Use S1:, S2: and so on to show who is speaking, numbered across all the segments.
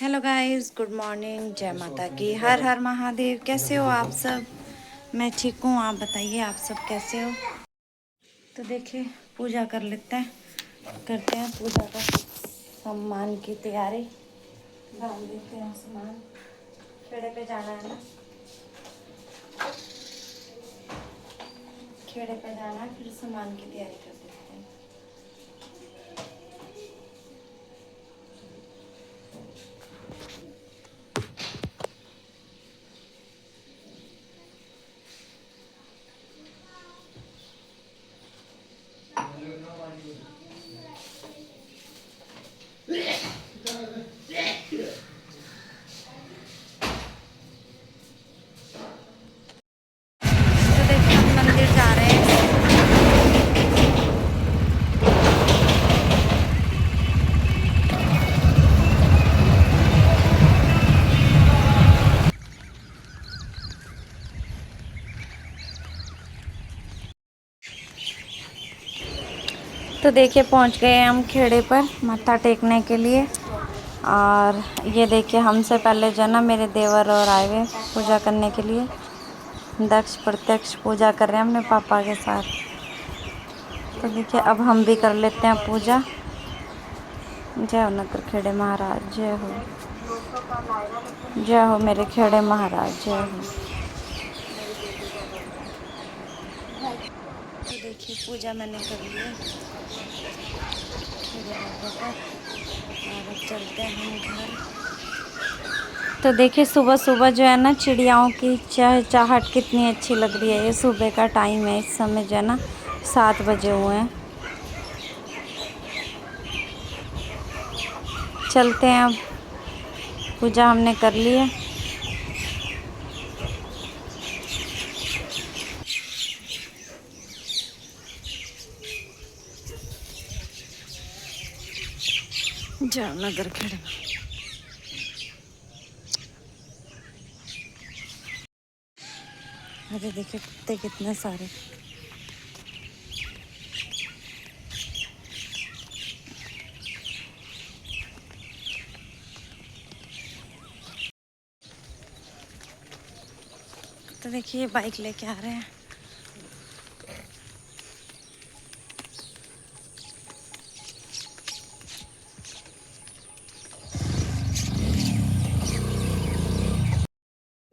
S1: Hello guys, good morning. जय माता की, हर हर महादेव। कैसे हो आप सब? मैं ठीक हूँ, आप बताइए आप सब कैसे हो? तो देखिए, पूजा कर लेते हैं, करते हैं पूजा का सामान की तैयारी। डाल देते हैं सामान। खेड़े पे जाना है ना, खेड़े पे जाना है, फिर सामान की तैयारी कर देते हैं। तो देखिए, हम मंदिर जा रहे हैं। तो देखिए, पहुंच गए हैं हम खेड़े पर मत्था टेकने के लिए। और ये देखिए, हमसे पहले जो है ना मेरे देवर और आए हुए पूजा करने के लिए। दक्ष प्रत्यक्ष पूजा कर रहे हैं अपने पापा के साथ। तो देखिए, अब हम भी कर लेते हैं पूजा। जय हो नगर खेड़े महाराज, जय हो। जय हो मेरे खेड़े महाराज, जय हो। तो देखिए, पूजा मैंने कर ली है खेड़े बाबा का। और अब चलते हैं हम घर। तो देखिए, सुबह सुबह जो है ना चिड़ियाओं की चहचहाहट कितनी अच्छी लग रही है। ये सुबह का टाइम है, इस समय जो है ना 7 बजे हुए हैं। चलते हैं अब, पूजा हमने कर ली है। जाओ नगर खेड़े। अरे देखिए, कुत्ते कितने सारे। तो देखिए, ये बाइक लेके आ रहे हैं।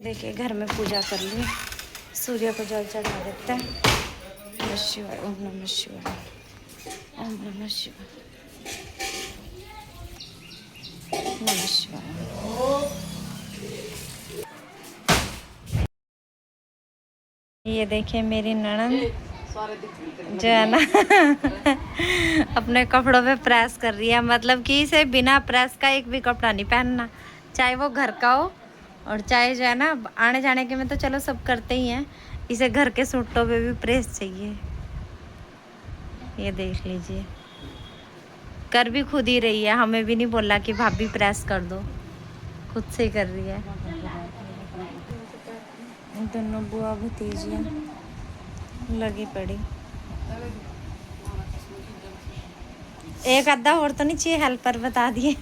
S1: देखिए, घर में पूजा कर ली, सूर्य को जल चढ़ा देते हैं। नमः शिवाय, ओम नमः शिवाय, ओम नमः शिवाय, नमः शिवाय। ये देखिए, मेरी ननद जो है ना अपने कपड़ों पे प्रेस कर रही है। मतलब कि इसे बिना प्रेस का एक भी कपड़ा नहीं पहनना, चाहे वो घर का हो और चाहे जो है ना आने जाने के में तो चलो सब करते ही हैं। इसे घर के सूटों पे भी प्रेस चाहिए। ये देख लीजिए, कर भी खुद ही रही है, हमें भी नहीं बोला कि भाभी प्रेस कर दो, खुद से ही कर रही है। दोनों बुआ भतीजियाँ लगी पड़ी। एक आधा और तो नहीं चाहिए, हेल्पर बता दिए।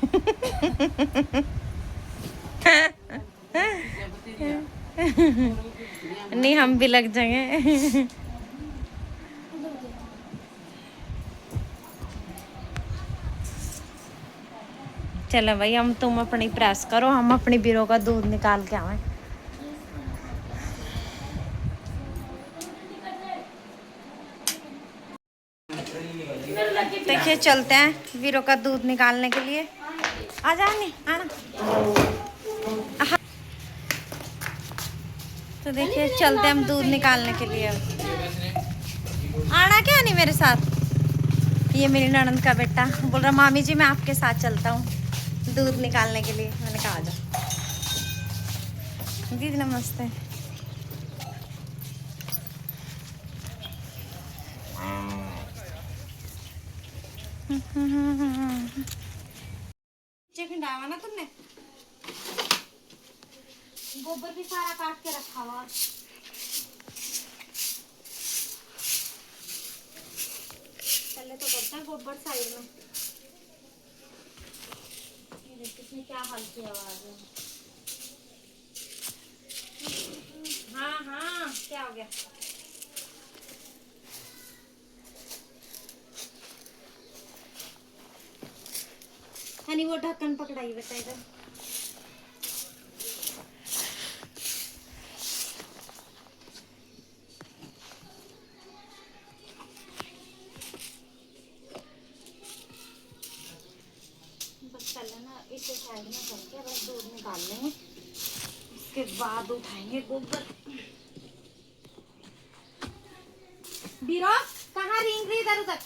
S1: नहीं, हम भी लग जाएंगे। चलो भाई, हम तुम अपनी प्रेस करो, हम अपनी बीरो का दूध निकाल के आवे। देखिए, चलते हैं बीरो का दूध निकालने के लिए। आ जा, नहीं आना। तो देखिए, चलते हैं हम दूध निकालने के लिए। आना क्या नहीं मेरे साथ? ये मेरी ननंद का बेटा बोल रहा, मामी जी मैं आपके साथ चलता हूँ दूध निकालने के लिए। मैंने कहा आ जाओ। दीदी नमस्ते। चिकन डाला ना तुमने? गोबर भी सारा काट के रखा हुआ। पहले तो करता है गोबर साइड में। ये देखिए, इसमें क्या क्या हल्की आवाज है। हाँ हाँ, क्या हो गया? हनी वो ढक्कन पकड़ाई बेटा इधर। बस पहले ना इसे साइड में करके बस दूध निकाल लेंगे, उसके बाद उठाएंगे गोबर। बीरो कहाँ रेंग रही इधर उधर?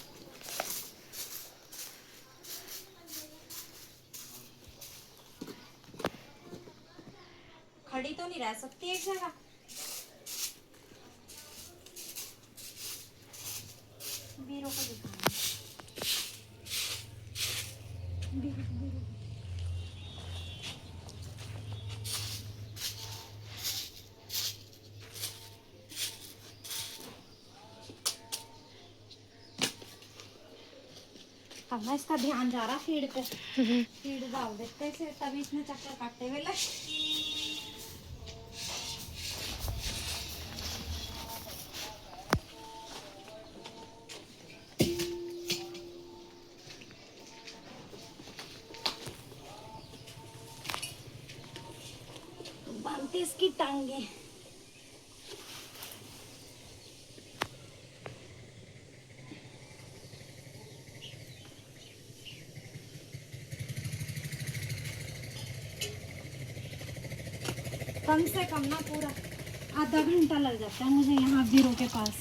S1: खड़ी तो नहीं रह सकती एक जगह। बीरो को दिखाना। बीरो बीरो अब ना इसका ध्यान जा रहा फीड पे। फीड डाल देते इसे, तभी इसने चक्कर काटते हुए लग। बांधते इसकी टांगे। कम से कम ना पूरा आधा घंटा लग जाता है मुझे यहाँ बीरो के पास।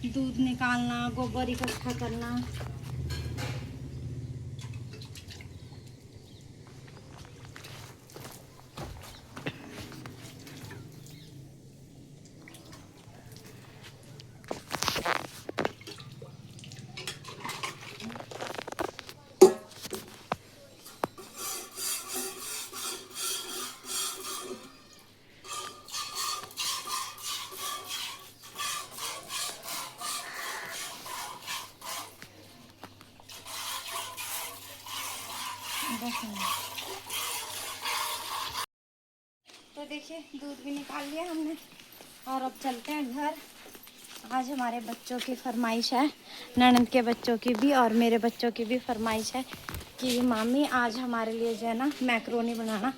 S1: दूध निकालना, गोबर इकट्ठा करना। तो देखिए दूध भी निकाल लिया हमने और अब चलते हैं घर। आज हमारे बच्चों की फरमाइश है, ननद के बच्चों की भी और मेरे बच्चों की भी फरमाइश है कि मामी आज हमारे लिए जो है ना मैक्रोनी बनाना।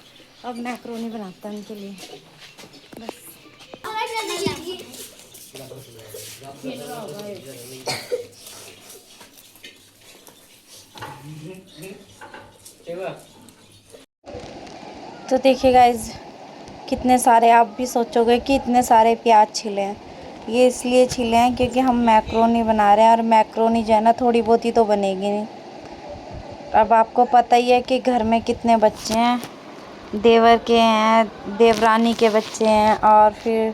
S1: अब मैक्रोनी बनाते हैं उनके लिए बस। तो देखिए गाइज, कितने सारे, आप भी सोचोगे कि इतने सारे प्याज छिले हैं। ये इसलिए छिले हैं क्योंकि हम मैक्रोनी बना रहे हैं और मैक्रोनी जो है ना थोड़ी बहुत ही तो बनेगी नहीं। अब आपको पता ही है कि घर में कितने बच्चे हैं, देवर के हैं, देवरानी के बच्चे हैं और फिर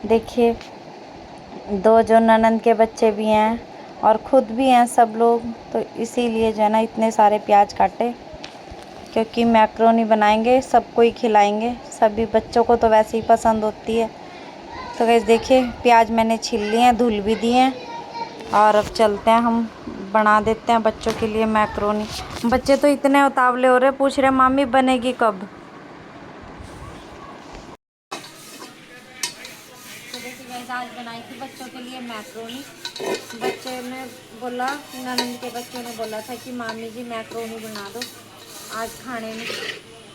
S1: देखिए 2 जो ननद के बच्चे भी हैं और ख़ुद भी हैं सब लोग। तो इसीलिए जो है ना इतने सारे प्याज काटे, क्योंकि मैक्रोनी बनाएंगे, सबको ही खिलाएंगे। सभी बच्चों को तो वैसे ही पसंद होती है। तो गाइस देखिए प्याज मैंने छील लिए हैं, धुल भी दिए हैं और अब चलते हैं हम बना देते हैं बच्चों के लिए मैक्रोनी। बच्चे तो इतने उतावले हो रहे, पूछ रहे मामी बनेगी कब। तो देखिए गाइस आज बनाई थी बच्चों के लिए मैक्रोनी। बच्चे ने बोला, ननद के बच्चों ने बोला था कि मामी जी मैक्रोनी बना दो आज खाने में।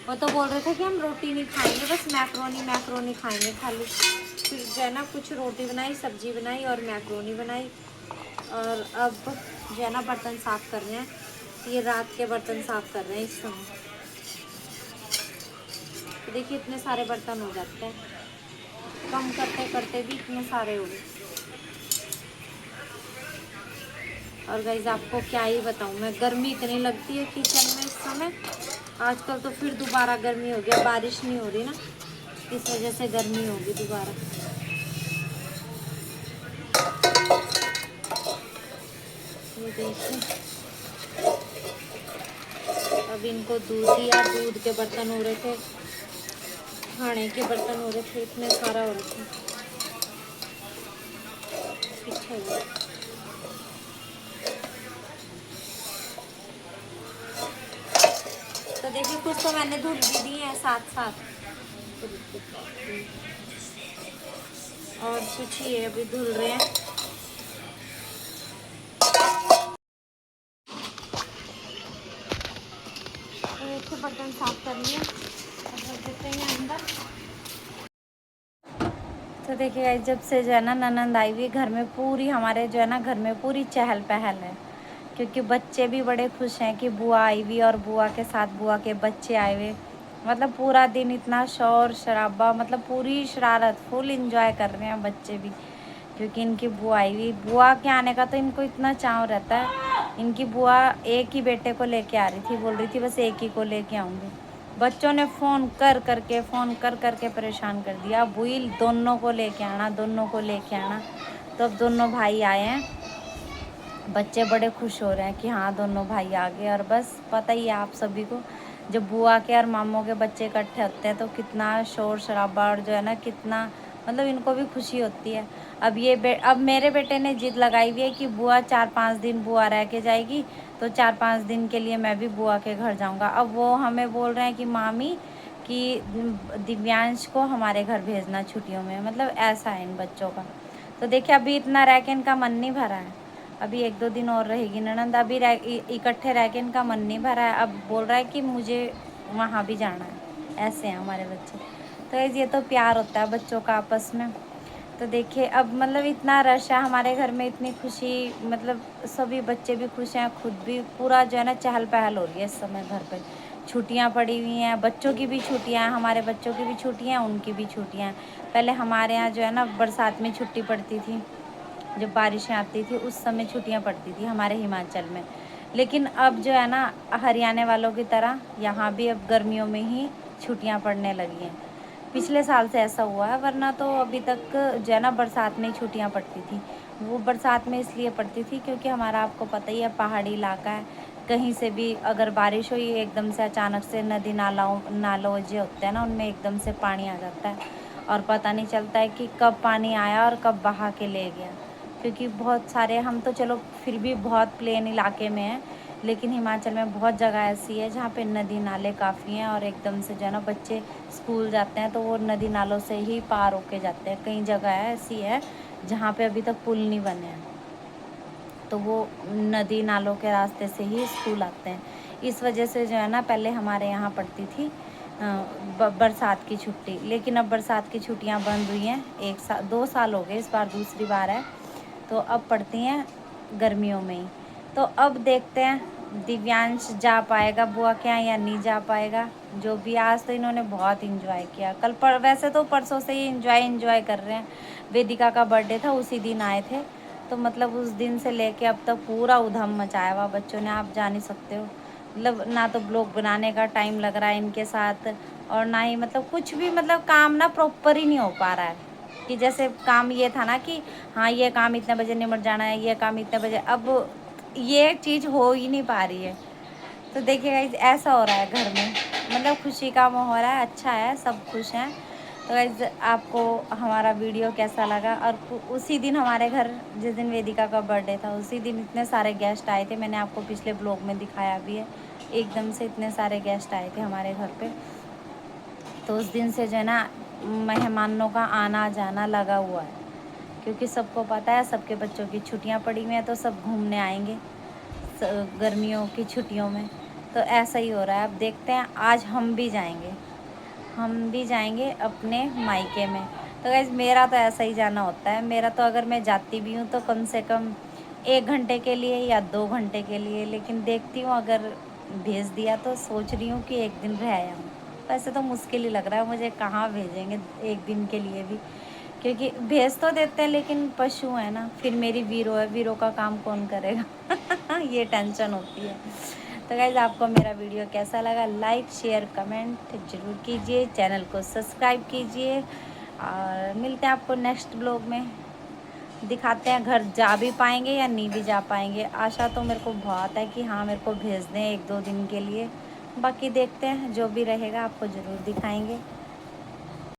S1: वो तो बोल रहे थे कि हम रोटी नहीं खाएंगे, बस मैक्रोनी मैक्रोनी खाएंगे खाली। फिर जो है ना कुछ रोटी बनाई, सब्जी बनाई और मैक्रोनी बनाई। और अब जो है ना बर्तन साफ़ कर रहे हैं। ये रात के बर्तन साफ़ कर रहे हैं इस समय। तो देखिए इतने सारे बर्तन हो जाते हैं, कम करते करते भी इतने सारे हो गए। और गाइस आपको क्या ही बताऊँ मैं, गर्मी इतनी लगती है किचन में इस समय। आजकल तो फिर दोबारा गर्मी हो गया, बारिश नहीं हो रही ना, इस वजह से गर्मी होगी दोबारा। ये देखिए अब इनको दूध दिया, दूध के बर्तन हो रहे थे, खाने के बर्तन हो रहे थे, इतने सारा हो रहे थे। तो देखिए कुछ तो मैंने धुल भी दी है साथ साथ, और कुछ ये अभी धुल रहे हैं। तो देखिए बर्तन साफ कर लिए, अब रख देते हैं अंदर। तो देखिए गाइस, जब से जो है ना ननंद आई हुई घर में, पूरी हमारे जो है ना घर में पूरी चहल पहल है, क्योंकि बच्चे भी बड़े खुश हैं कि बुआ आई हुई और बुआ के साथ बुआ के बच्चे आए हुए। मतलब पूरा दिन इतना शोर शराबा, मतलब पूरी शरारत, फुल इंजॉय कर रहे हैं बच्चे भी, क्योंकि इनकी बुआ आई हुई। बुआ के आने का तो इनको इतना चाव रहता है। इनकी बुआ एक ही बेटे को लेके आ रही थी, बोल रही थी बस एक ही को लेके आऊँगी। बच्चों ने फ़ोन कर करके परेशान कर दिया, अब बुई दोनों को लेके आना, दोनों को लेके आना। तो अब दोनों भाई आए हैं, बच्चे बड़े खुश हो रहे हैं कि हाँ दोनों भाई आ गए। और बस पता ही है आप सभी को, जब बुआ के और मामों के बच्चे इकट्ठे होते हैं तो कितना शोर शराबा, और जो है ना कितना मतलब इनको भी खुशी होती है। अब मेरे बेटे ने जिद लगाई हुई है कि बुआ 4-5 दिन बुआ रह के जाएगी, तो 4-5 दिन के लिए मैं भी बुआ के घर जाऊंगा। अब वो हमें बोल रहे हैं कि मामी कि दिव्यांश को हमारे घर भेजना छुट्टियों में, मतलब ऐसा है इन बच्चों का। तो देखिए अभी इतना रह के इनका मन नहीं भरा है, अभी 1-2 दिन और रहेगी ननंद, अभी इकट्ठे रह के इनका मन नहीं भरा है। अब बोल रहा है कि मुझे वहाँ भी जाना है। ऐसे हैं हमारे बच्चे। तो ये तो प्यार होता है बच्चों का आपस में। तो देखिए अब मतलब इतना रश है हमारे घर में, इतनी खुशी, मतलब सभी बच्चे भी खुश हैं, खुद भी पूरा जो है ना चहल पहल हो रही है इस समय घर पे। छुट्टियां पड़ी हुई हैं, बच्चों की भी छुट्टियां हैं, हमारे बच्चों की भी छुट्टियां हैं, उनकी भी छुट्टियां हैं। पहले हमारे यहाँ जो है ना बरसात में छुट्टी पड़ती थी, जब बारिशें आती थी उस समय छुट्टियां पड़ती थी हमारे हिमाचल में। लेकिन अब जो है ना हरियाणा वालों की तरह यहाँ भी अब गर्मियों में ही छुट्टियां पड़ने लगी हैं। पिछले साल से ऐसा हुआ है, वरना तो अभी तक जो है ना बरसात में ही छुट्टियां पड़ती थी। वो बरसात में इसलिए पड़ती थी क्योंकि हमारा आपको पता ही है पहाड़ी इलाका है, कहीं से भी अगर बारिश हुई एकदम से अचानक से नदी नालों जो होते हैं ना उनमें एकदम से पानी आ जाता है, और पता नहीं चलता है कि कब पानी आया और कब बहा के ले गया। क्योंकि बहुत सारे, हम तो चलो फिर भी बहुत प्लेन इलाके में हैं, लेकिन हिमाचल में बहुत जगह ऐसी है जहाँ पे नदी नाले काफ़ी हैं, और एकदम से जो है ना बच्चे स्कूल जाते हैं तो वो नदी नालों से ही पार होके जाते हैं। कई जगह ऐसी है जहाँ पे अभी तक पुल नहीं बने हैं, तो वो नदी नालों के रास्ते से ही स्कूल आते हैं। इस वजह से जो है ना पहले हमारे यहाँ पड़ती थी बरसात की छुट्टी, लेकिन अब बरसात की छुट्टियाँ बंद हुई हैं। 2 साल हो गए, इस बार दूसरी बार है, तो अब पड़ती हैं गर्मियों में ही। तो अब देखते हैं दिव्यांश जा पाएगा बुआ के यहाँ या नहीं जा पाएगा। जो भी, आज तो इन्होंने बहुत इंजॉय किया, वैसे तो परसों से ही इंजॉय कर रहे हैं। वेदिका का बर्थडे था, उसी दिन आए थे, तो मतलब उस दिन से लेके अब तक पूरा उधम मचाया हुआ बच्चों ने, आप जान ही सकते हो। मतलब ना तो ब्लॉग बनाने का टाइम लग रहा है इनके साथ, और ना ही मतलब कुछ भी, मतलब काम ना प्रॉपर ही नहीं हो पा रहा है। कि जैसे काम ये था ना कि हाँ ये काम इतने बजे निमट जाना है, ये काम इतने बजे, अब ये चीज़ हो ही नहीं पा रही है। तो देखिएगा ऐसा हो रहा है घर में, मतलब खुशी का माहौल है, अच्छा है, सब खुश हैं। तो गाइस आपको हमारा वीडियो कैसा लगा? और उसी दिन हमारे घर, जिस दिन वेदिका का बर्थडे था, उसी दिन इतने सारे गेस्ट आए थे, मैंने आपको पिछले ब्लॉग में दिखाया भी है। एकदम से इतने सारे गेस्ट आए थे हमारे घर पे, तो उस दिन से जो है ना मेहमानों का आना जाना लगा हुआ है, क्योंकि सबको पता है सबके बच्चों की छुट्टियां पड़ी हुई हैं, तो सब घूमने आएंगे गर्मियों की छुट्टियों में। तो ऐसा ही हो रहा है, अब देखते हैं, आज हम भी जाएंगे अपने मायके में। तो गाइस मेरा तो ऐसा ही जाना होता है, मेरा तो अगर मैं जाती भी हूँ तो कम से कम 1 घंटे के लिए या 2 घंटे के लिए, लेकिन देखती हूँ अगर भेज दिया तो सोच रही हूँ कि 1 दिन रह आऊँ। वैसे तो मुश्किल ही लग रहा है मुझे, कहाँ भेजेंगे 1 दिन के लिए भी, क्योंकि भेज तो देते हैं लेकिन पशु है ना, फिर मेरी वीरो है, वीरो का काम कौन करेगा ये टेंशन होती है। तो गाइज़ आपको मेरा वीडियो कैसा लगा, लाइक शेयर कमेंट ज़रूर कीजिए, चैनल को सब्सक्राइब कीजिए, और मिलते हैं आपको नेक्स्ट ब्लॉग में। दिखाते हैं घर जा भी पाएंगे या नहीं भी जा पाएंगे। आशा तो मेरे को बहुत है कि हाँ मेरे को भेज दें 1-2 दिन के लिए, बाकी देखते हैं, जो भी रहेगा आपको ज़रूर दिखाएंगे।